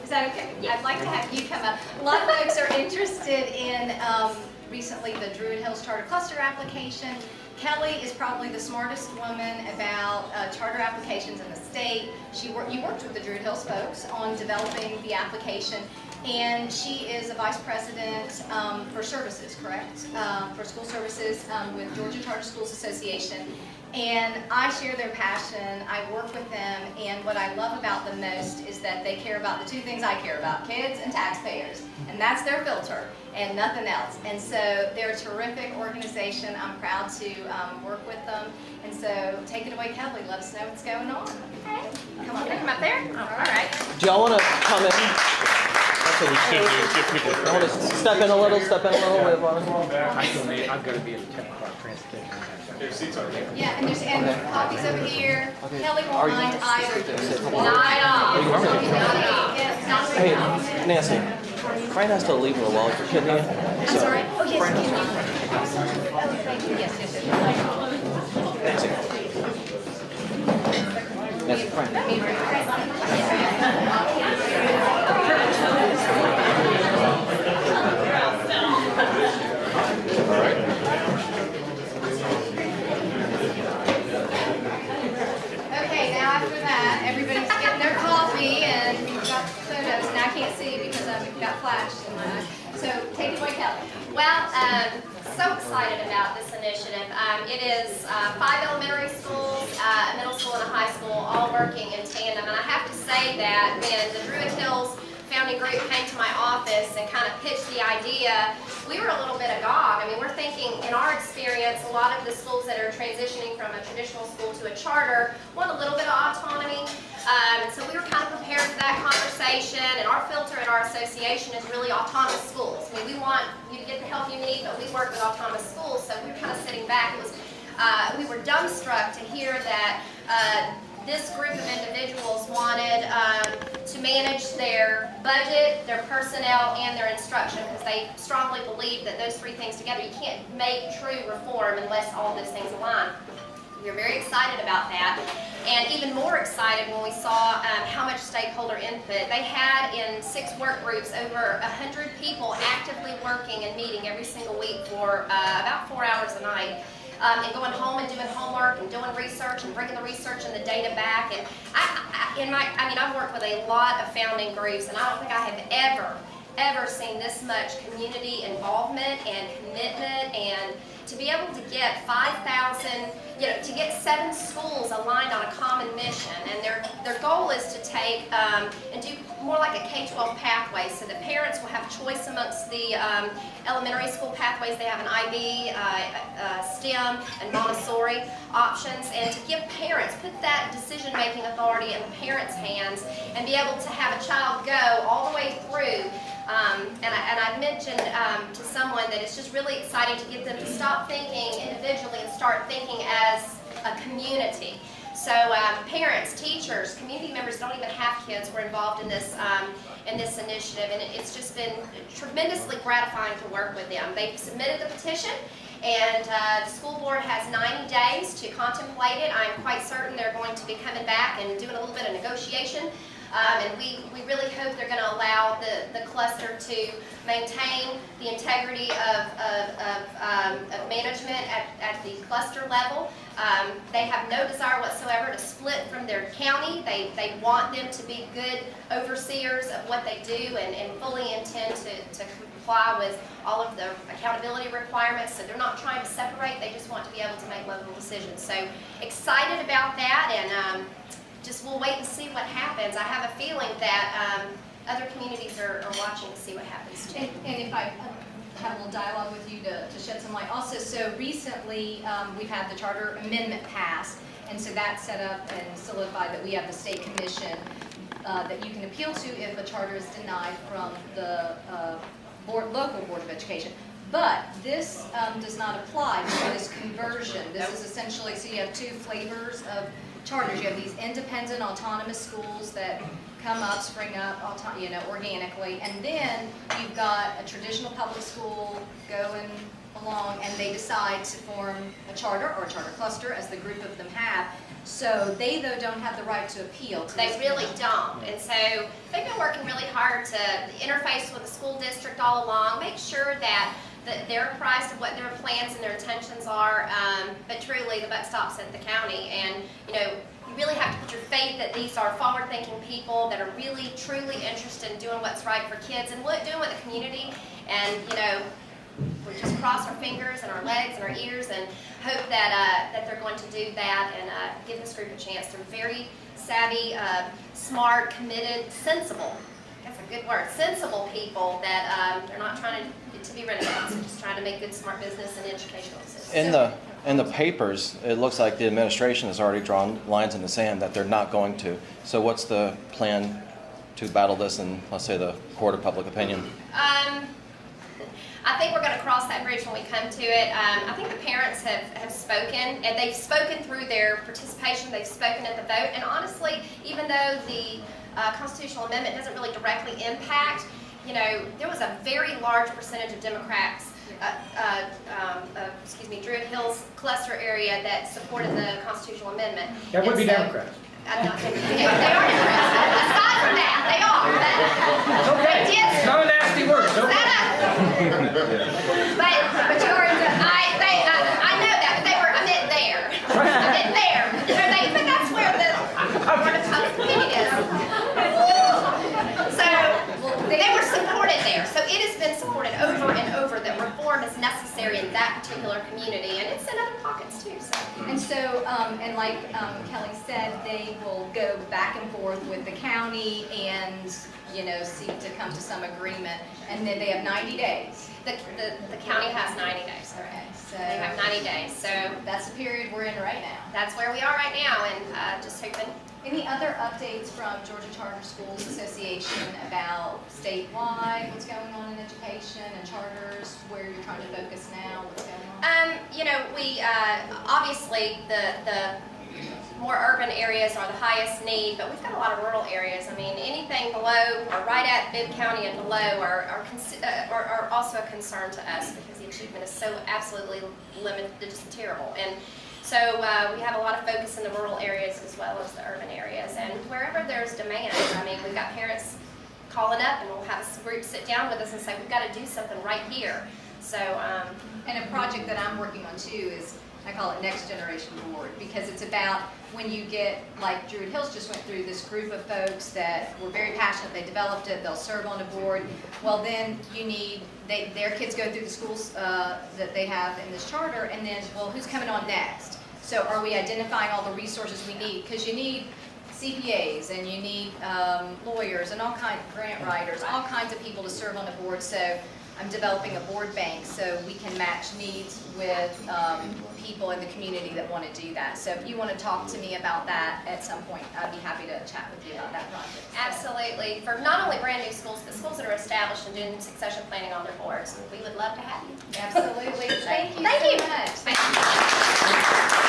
is that okay? Yes. I'd like to have you come up. A lot of folks are interested in recently the Druid Hills Charter Cluster application. Kelly is probably the smartest woman about charter applications in the state. You worked with the Druid Hills folks on developing the application, and she is a vice president for services, correct? For school services with Georgia Charter Schools Association. And I share their passion, I work with them, and what I love about them most is that they care about the two things I care about, kids and taxpayers. And that's their filter, and nothing else. And so they're a terrific organization. I'm proud to work with them. And so take it away, Kelly. Let us know what's going on. Okay. Come on, come up there. Oh, all right. Do y'all want to come in? That's what we should do. I want to step in a little. I've got to be at the 10 o'clock transportation. There's seats over here. Yeah, and there's copies over here. Okay. Kelly won't mind either. Not at all. Hey, Nancy. Fran has to leave in a while, shouldn't he? I'm sorry. Oh, yes. Oh, thank you. Yes. Nancy. Nancy, Fran. All right. Okay, now after that, everybody's getting their coffee and we've got photos. Now I can't see because I've got flash in my eye. So take it away, Kelly. Well, so excited about this initiative. It is 5 elementary schools, a middle school, and a high school, all working in tandem. And I have to say that when the Druid Hills founding group came to my office and kind of pitched the idea, we were a little bit agog. I mean, we're thinking, in our experience, a lot of the schools that are transitioning from a traditional school to a charter want a little bit of autonomy. So we were kind of prepared for that conversation, and our filter at our association is really autonomous schools. I mean, we want you to get the help you need, but we work with autonomous schools, so we were kind of sitting back. It was, we were dumbstruck to hear that this group of individuals wanted to manage their budget, their personnel, and their instruction, because they strongly believe that those three things together, you can't make true reform unless all those things align. We were very excited about that, and even more excited when we saw how much stakeholder input. They had in 6 work groups over 100 people actively working and meeting every single week for about 4 hours a night. And going home and doing homework and doing research and bringing the research and the data back. And I've worked with a lot of founding groups, and I don't think I have ever seen this much community involvement and commitment, and to be able to get 5,000, to get 7 schools aligned on a common mission. And their goal is to take and do more like a K-12 pathway, so that parents will have choice amongst the elementary school pathways. They have an IB, STEM, and Montessori options, and to give parents, put that decision-making authority in the parents' hands, and be able to have a child go all the way through. And I mentioned to someone that it's just really exciting to get them to stop thinking individually and start thinking as a community. So parents, teachers, community members don't even have kids were involved in this initiative, and it's just been tremendously gratifying to work with them. They've submitted the petition, and the school board has 90 days to contemplate it. I'm quite certain they're going to be coming back and doing a little bit of negotiation. And we really hope they're going to allow the cluster to maintain the integrity of management at the cluster level. They have no desire whatsoever to split from their county. They want them to be good overseers of what they do, and fully intend to comply with all of the accountability requirements. So they're not trying to separate, they just want to be able to make local decisions. So excited about that, and just we'll wait and see what happens. I have a feeling that other communities are watching to see what happens too. And if I have a little dialogue with you to shed some light. Also, so recently we've had the charter amendment passed, and so that set up and solidified that we have the state commission that you can appeal to if a charter is denied from the local board of education. But this does not apply to this conversion. This is essentially, so you have 2 flavors of charters. You have these independent autonomous schools that come up, spring up, organically, and then you've got a traditional public school going along and they decide to form a charter or a charter cluster, as the group of them have. So they, though, don't have the right to appeal to They this really commission. don't. And so they've been working really hard to interface with the school district all along, make sure that they're apprised of what their plans and their intentions are. But truly, the buck stops at the county. And, you know, you really have to put your faith that these are forward-thinking people that are really, truly interested in doing what's right for kids and doing what the community. And, you know, we just cross our fingers and our legs and our ears and hope that that they're going to do that and give this group a chance. They're very savvy, smart, committed, sensible. That's a good word. Sensible people that they're not trying to be renegades. They're just trying to make good, smart business and educational decisions. In the papers, it looks like the administration has already drawn lines in the sand that they're not going to. So what's the plan to battle this in, let's say, the court of public opinion? I think we're going to cross that bridge when we come to it. I think the parents have spoken, and they've spoken through their participation. They've spoken at the vote. And honestly, even though the constitutional amendment doesn't really directly impact, you know, there was a very large percentage of Democrats, Druid Hills cluster area that supported the constitutional amendment. That would be And so- Democrats. They are Democrats. Aside from that, they are. They did. It's not a nasty word, it's okay. But you were, I know that, but I meant there. I meant there. But that's where the public opinion is. So, they were supported there. So it has been supported over and over that reform is necessary in that particular community, and it's in other pockets too. So. And so, and like Kelly said, they will go back and forth with the county and, you know, seek to come to some agreement. And then they have 90 days. The county has 90 days. Okay, so They have 90 days. So that's the period we're in right now. that's where we are right now, and just hoping. Any other updates from Georgia Charter Schools Association about statewide, what's going on in education and charters, where you're trying to focus now, what's going on? You know, we obviously the more urban areas are the highest need, but we've got a lot of rural areas. I mean, anything below or right at Bibb County and below are also a concern to us because the achievement is so absolutely limited, just terrible. And so we have a lot of focus in the rural areas as well as the urban areas. And wherever there's demand, I mean, we've got parents calling up and we'll have a group sit down with us and say, we've got to do something right here. So, And a project that I'm working on too is, I call it Next Generation Board, because it's about when you get, like Druid Hills just went through, this group of folks that were very passionate, they developed it, they'll serve on the board. Well, then you need, their kids go through the schools that they have in this charter, and then, well, who's coming on next? So are we identifying all the resources we need? Because you need CPAs and you need lawyers and all kinds of grant writers, all kinds of people to serve on the board. So I'm developing a board bank so we can match needs with people in the community that want to do that. So if you want to talk to me about that at some point, I'd be happy to chat with you about that project. absolutely, for not only brand new schools, but schools that are established and doing succession planning on their boards. We would love to have you. Absolutely. Thank you Thank you. so much. Thank you.